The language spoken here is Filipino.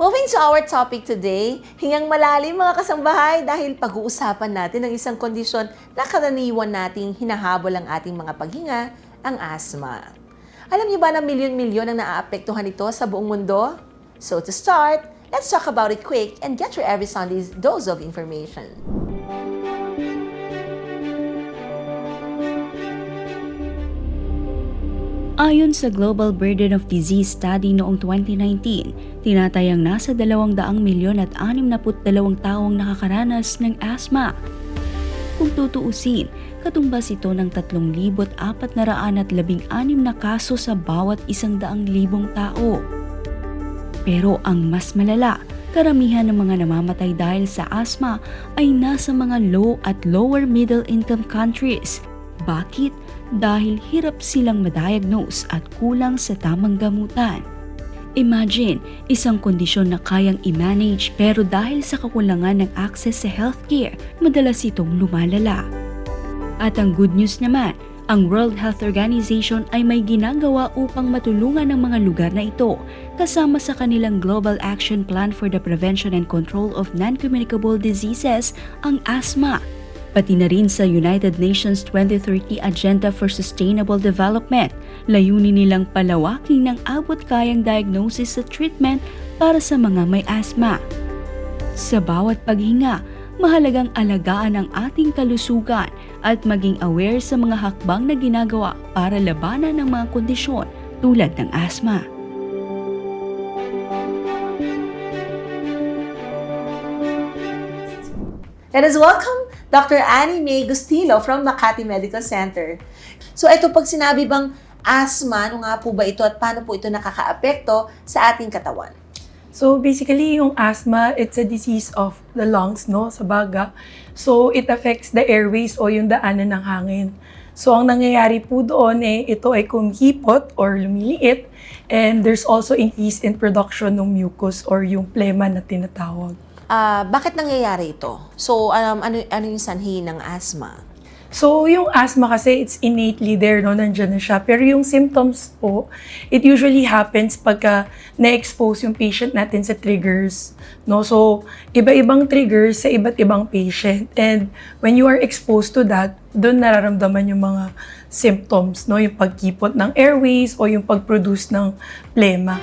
Moving to our topic today, hingang malalim mga kasambahay dahil pag-uusapan natin ang isang kondisyon na karaniwan nating hinahabol ang ating mga paghinga, ang asthma. Alam niyo ba na milyon-milyon ang naaapektuhan ito sa buong mundo? So to start, let's talk about it quick and get your every Sunday's dose of information. Ayon sa Global Burden of Disease Study noong 2019, tinatayang nasa 200 milyon at 62 taong nakakaranas ng asthma. Kung tutuusin, katumbas ito ng 3,416 na kaso sa bawat 100,000 tao. Pero ang mas malala, karamihan ng mga namamatay dahil sa asthma ay nasa mga low at lower middle income countries. Bakit? Dahil hirap silang ma-diagnose at kulang sa tamang gamutan. Imagine, isang kondisyon na kayang i-manage pero dahil sa kakulangan ng access sa healthcare, madalas itong lumalala. At ang good news naman, ang World Health Organization ay may ginagawa upang matulungan ang mga lugar na ito kasama sa kanilang Global Action Plan for the Prevention and Control of Non-Communicable Diseases, ang asthma. Pati na rin sa United Nations 2030 Agenda for Sustainable Development, layunin nilang palawakin ng abot-kayang diagnosis at treatment para sa mga may asthma. Sa bawat paghinga, mahalagang alagaan ang ating kalusugan at maging aware sa mga hakbang na ginagawa para labanan ng mga kondisyon tulad ng asthma. Let us welcome Dr. Annie May Gustilo from Makati Medical Center. So ito, pag sinabi bang asthma, ano nga po ba ito at paano po ito nakakaapekto sa ating katawan? So basically, yung asthma, it's a disease of the lungs, no, sa baga. So it affects the airways o yung daanan ng hangin. So ang nangyayari po doon ito ay kumihipot or lumiliit, and there's also increase in production ng mucus or yung plema na tinatawag. Bakit nangyayari ito? So ano yung sanhi ng asthma? So, yung asthma kasi, it's innately there, no? Nandiyan na siya. Pero yung symptoms po, it usually happens pagka na-expose yung patient natin sa triggers, no? So, iba-ibang triggers sa iba't ibang patient. And when you are exposed to that, doon nararamdaman yung mga symptoms, no? Yung pagkipot ng airways o yung pag-produce ng plema.